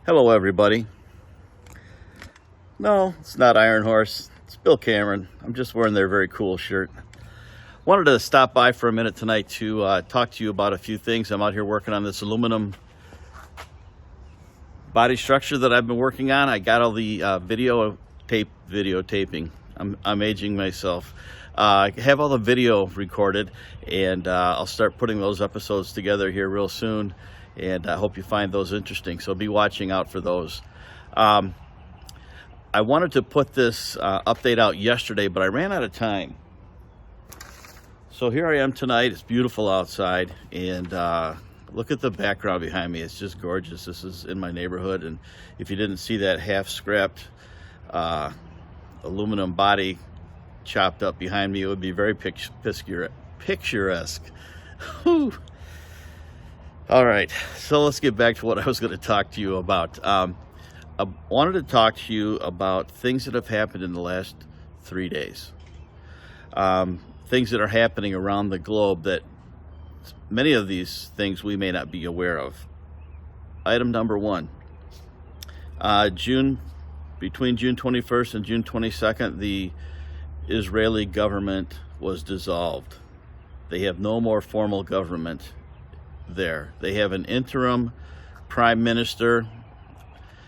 Hello, everybody. No, it's not Iron Horse. It's Bill Cameron. I'm just wearing their very cool shirt. Wanted to stop by for a minute tonight to talk to you about a few things. I'm out here working on this aluminum body structure that I've been working on. I got all the videotaping. I'm aging myself. I have all the video recorded, and I'll start putting those episodes together here real soon. And I hope you find those interesting, so be watching out for those. I wanted to put this update out yesterday, but I ran out of time. So here I am tonight. It's beautiful outside, and look at the background behind me. It's just gorgeous. This is in my neighborhood, and if you didn't see that half-scrapped aluminum body chopped up behind me, it would be very picturesque. Whew. All right, so let's get back to what I was going to talk to you about. I wanted to talk to you about things that have happened in the last 3 days. Things that are happening around the globe that many of these things we may not be aware of. Item number one, between June 21st and June 22nd, the Israeli government was dissolved. They have no more formal government there. They have an interim prime minister,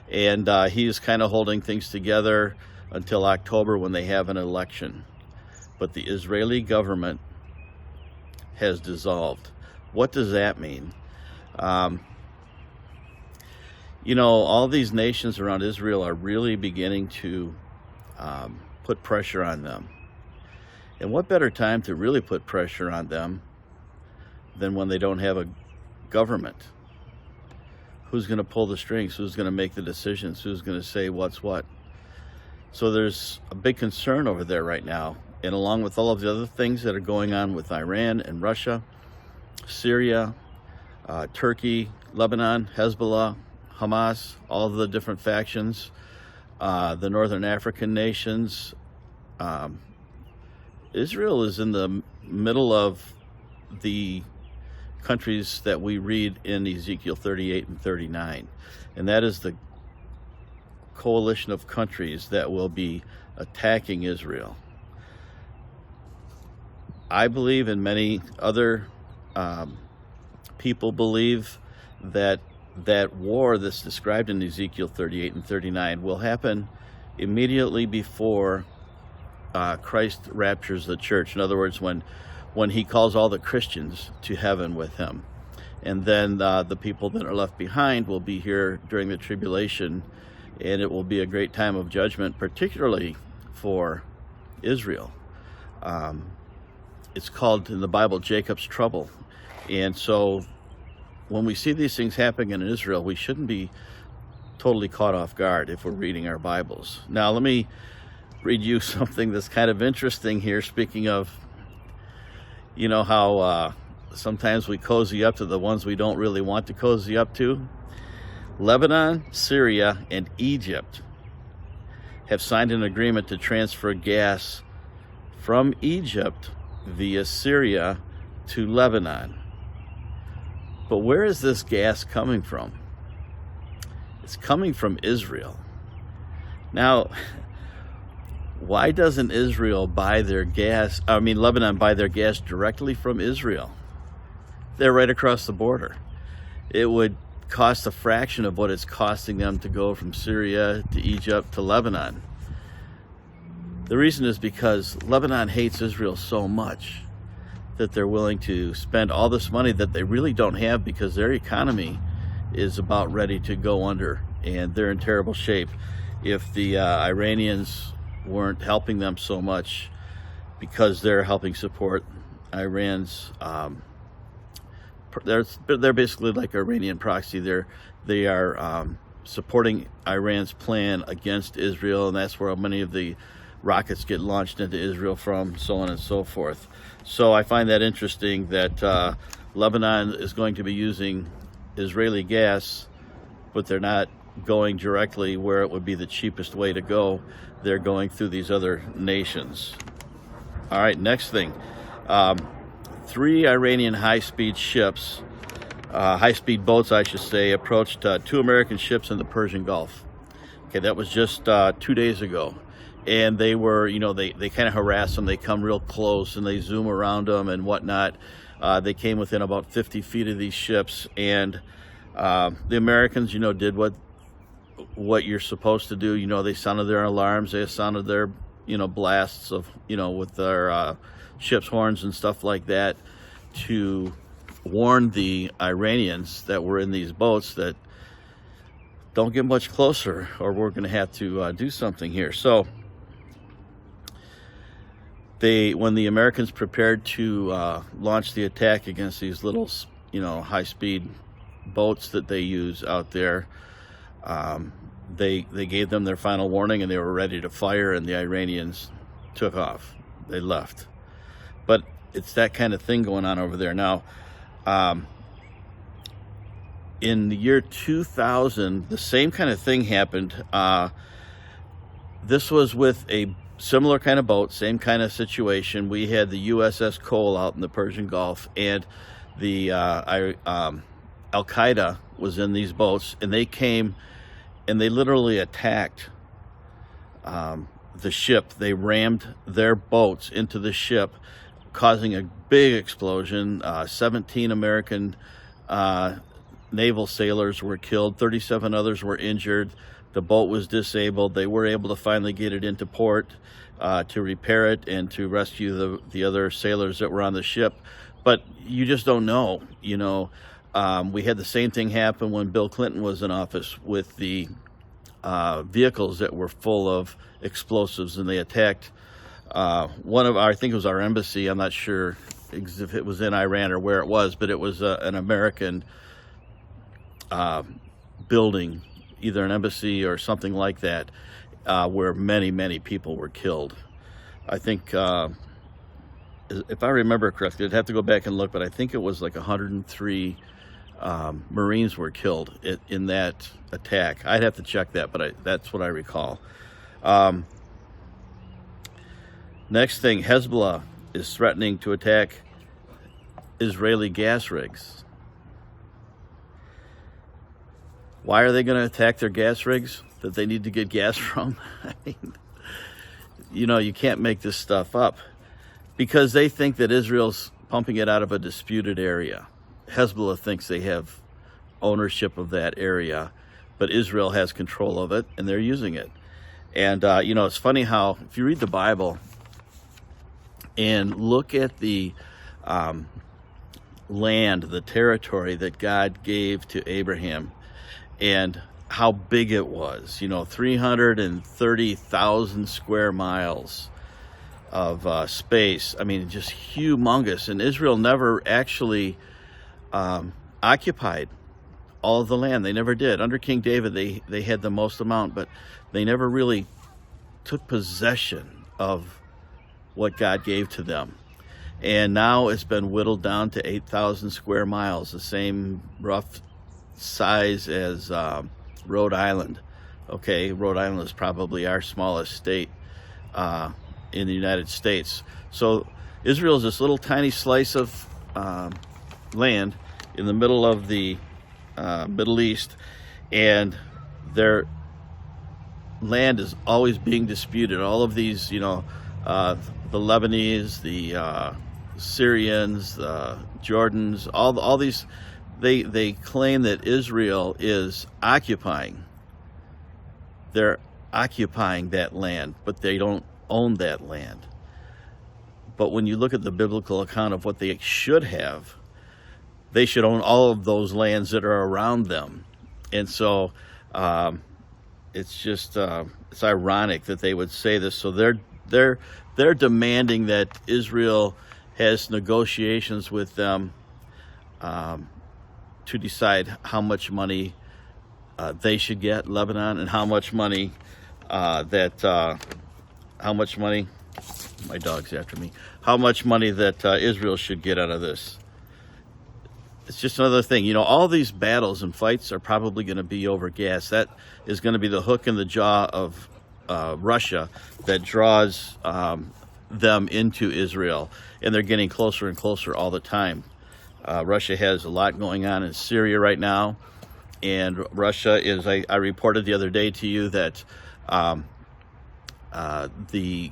and he is kind of holding things together until October when they have an election. But the Israeli government has dissolved. What does that mean? You know, all these nations around Israel are really beginning to put pressure on them. And what better time to really put pressure on them than when they don't have a government? Who's going to pull the strings? Who's going to make the decisions? Who's going to say what's what? So there's a big concern over there right now. And along with all of the other things that are going on with Iran and Russia, Syria, Turkey, Lebanon, Hezbollah, Hamas, all of the different factions, the Northern African nations, Israel is in the middle of the countries that we read in Ezekiel 38 and 39. And that is the coalition of countries that will be attacking Israel. I believe, and many other people believe, that war that's described in Ezekiel 38 and 39 will happen immediately before Christ raptures the church. In other words, when he calls all the Christians to heaven with him. And then the people that are left behind will be here during the tribulation, and it will be a great time of judgment, particularly for Israel. It's called in the Bible Jacob's trouble. And so when we see these things happening in Israel, we shouldn't be totally caught off guard if we're reading our Bibles. Now, let me read you something that's kind of interesting here. Speaking of, you know how sometimes we cozy up to the ones we don't really want to cozy up to? Lebanon, Syria, and Egypt have signed an agreement to transfer gas from Egypt via Syria to Lebanon. But where is this gas coming from? It's coming from Israel. Now, why doesn't Lebanon buy their gas directly from Israel? They're right across the border. It would cost a fraction of what it's costing them to go from Syria to Egypt to Lebanon. The reason is because Lebanon hates Israel so much that they're willing to spend all this money that they really don't have, because their economy is about ready to go under, and they're in terrible shape. If the Iranians weren't helping them so much, because they're helping support Iran's, they're basically like Iranian proxy. They are supporting Iran's plan against Israel, and that's where many of the rockets get launched into Israel from, so on and so forth. So I find that interesting that Lebanon is going to be using Israeli gas, but they're not going directly where it would be the cheapest way to go. They're going through these other nations. All right, next thing. 3 Iranian high-speed ships high-speed boats, I should say, approached 2 American ships in the Persian Gulf. Okay, that was just 2 days ago. And they were, they kind of harass them. They come real close and they zoom around them and whatnot. They came within about 50 feet of these ships, and the Americans, did what you're supposed to do. They sounded their alarms. They sounded their, blasts of, with their ship's horns and stuff like that to warn the Iranians that were in these boats that don't get much closer or we're going to have to do something here. So when the Americans prepared to launch the attack against these little, high-speed boats that they use out there, they gave them their final warning and they were ready to fire, and the Iranians took off. They left. But it's that kind of thing going on over there now. In the year 2000, the same kind of thing happened. This was with a similar kind of boat, same kind of situation. We had the USS Cole out in the Persian Gulf, and the Al-Qaeda was in these boats, and they came and they literally attacked the ship. They rammed their boats into the ship, causing a big explosion. 17 American naval sailors were killed, 37 others were injured. The boat was disabled. They were able to finally get it into port to repair it and to rescue the other sailors that were on the ship. But you just don't know, we had the same thing happen when Bill Clinton was in office with the vehicles that were full of explosives, and they attacked I think it was our embassy. I'm not sure if it was in Iran or where it was, but it was an American building, either an embassy or something like that, where many, many people were killed. I think, if I remember correctly, I'd have to go back and look, but I think it was like 103 Marines were killed in that attack. I'd have to check that, but that's what I recall. Next thing, Hezbollah is threatening to attack Israeli gas rigs. Why are they going to attack their gas rigs that they need to get gas from? I mean, you can't make this stuff up, because they think that Israel's pumping it out of a disputed area. Hezbollah thinks they have ownership of that area, but Israel has control of it, and they're using it. And, it's funny how, if you read the Bible and look at the land, the territory that God gave to Abraham, and how big it was, 330,000 square miles of space. I mean, just humongous. And Israel never actually occupied all of the land. They never did. Under King David, they had the most amount, but they never really took possession of what God gave to them. And now it's been whittled down to 8,000 square miles, the same rough size as Rhode Island. Okay, Rhode Island is probably our smallest state in the United States. So Israel is this little tiny slice of land in the middle of the Middle East, and their land is always being disputed. All of these, the Lebanese, the Syrians, the Jordans, all these, they claim that Israel is occupying. They're occupying that land, but they don't own that land. But when you look at the biblical account of what they should have, they should own all of those lands that are around them. And so it's just it's ironic that they would say this. So they're demanding that Israel has negotiations with them to decide how much money they should get, Lebanon, and how much money my dog's after me, how much money that Israel should get out of this. It's just another thing. All these battles and fights are probably going to be over gas. That is going to be the hook in the jaw of Russia that draws them into Israel, and they're getting closer and closer all the time. Russia has a lot going on in Syria right now, and Russia is, I reported the other day to you that the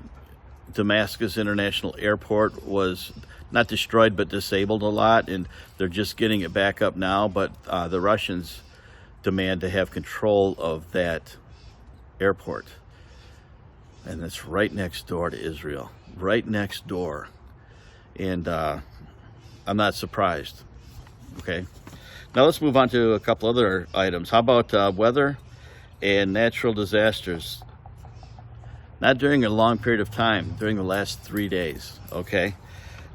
Damascus International Airport was not destroyed but disabled a lot, and they're just getting it back up now. But the Russians demand to have control of that airport, and it's right next door to Israel, right next door. And I'm not surprised. Okay, now let's move on to a couple other items. How about weather and natural disasters? Not during a long period of time, during the last 3 days. Okay,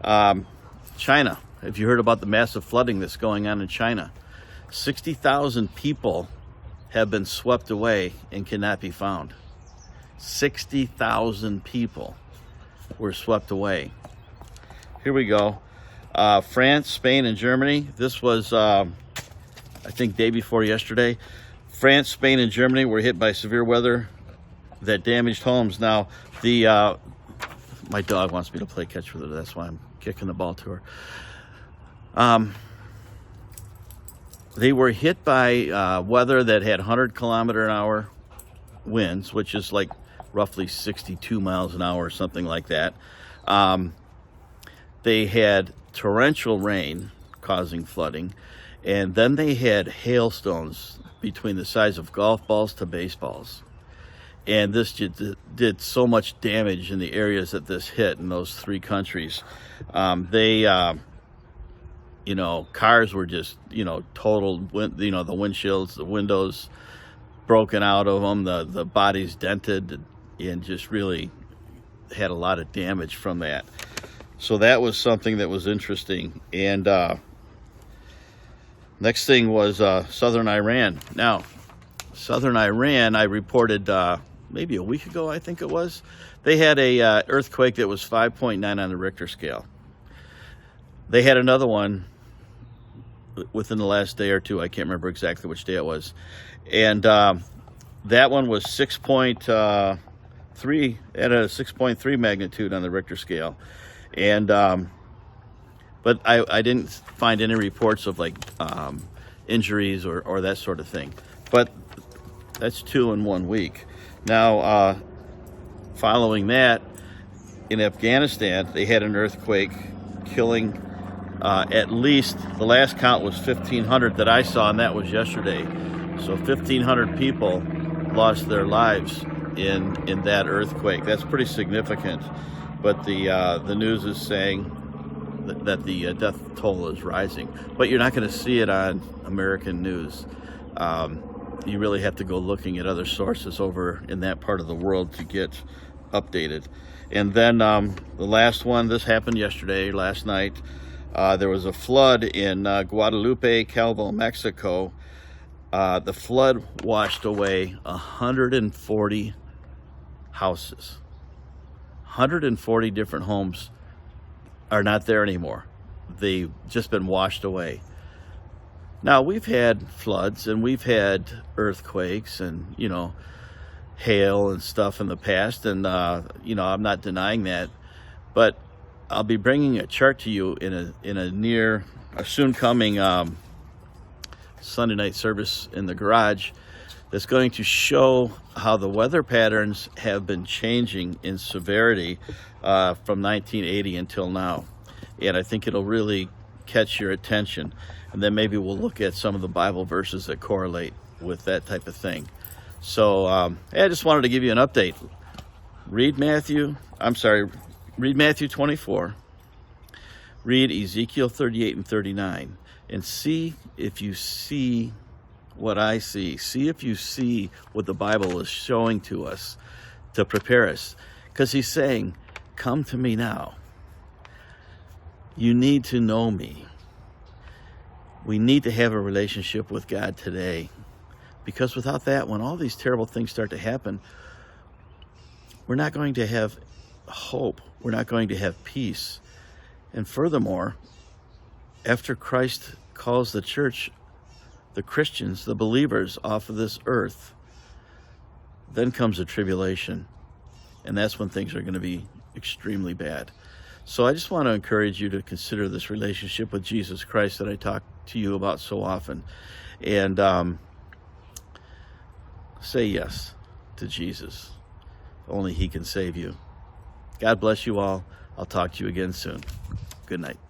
China. Have you heard about the massive flooding that's going on in China? 60,000 people have been swept away and cannot be found. 60,000 people were swept away. Here we go. France, Spain, and Germany. This was, I think, day before yesterday. France, Spain, and Germany were hit by severe weather that damaged homes. Now, my dog wants me to play catch with her. That's why I'm kicking the ball to her. They were hit by weather that had 100-kilometer-an-hour winds, which is like roughly 62 miles an hour or something like that. They had torrential rain causing flooding, and then they had hailstones between the size of golf balls to baseballs. And this did so much damage in the areas that this hit in those three countries. Cars were just, totaled, the windshields, the windows broken out of them, the bodies dented, and just really had a lot of damage from that. So that was something that was interesting. And next thing was southern Iran. Now, southern Iran, I reported maybe a week ago, I think it was. They had a earthquake that was 5.9 on the Richter scale. They had another one within the last day or two. I can't remember exactly which day it was. And that one was 6.3, at a 6.3 magnitude on the Richter scale. And but I didn't find any reports of like injuries or that sort of thing. But that's 2 in 1 week. Now, following that, in Afghanistan, they had an earthquake killing at least, the last count was 1,500 that I saw, and that was yesterday. So 1,500 people lost their lives in that earthquake. That's pretty significant. But the news is saying that the death toll is rising. But you're not going to see it on American news. You really have to go looking at other sources over in that part of the world to get updated. And then the last one, this happened yesterday, last night. There was a flood in Guadalupe, Calvo, Mexico. The flood washed away 140 houses. 140 different homes are not there anymore. They've just been washed away. Now, we've had floods and we've had earthquakes and, hail and stuff in the past. And, I'm not denying that. But I'll be bringing a chart to you in a soon coming Sunday night service in the garage that's going to show how the weather patterns have been changing in severity from 1980 until now. And I think it'll really catch your attention. And then maybe we'll look at some of the Bible verses that correlate with that type of thing. So I just wanted to give you an update. Read Matthew 24. Read Ezekiel 38 and 39. And see if you see what I see. See if you see what the Bible is showing to us to prepare us. Because he's saying, come to me now. You need to know me. We need to have a relationship with God today. Because without that, when all these terrible things start to happen, we're not going to have hope. We're not going to have peace. And furthermore, after Christ calls the church, the Christians, the believers, off of this earth, then comes a tribulation. And that's when things are going to be extremely bad. So I just want to encourage you to consider this relationship with Jesus Christ that I talk to you about so often. And say yes to Jesus. Only he can save you. God bless you all. I'll talk to you again soon. Good night.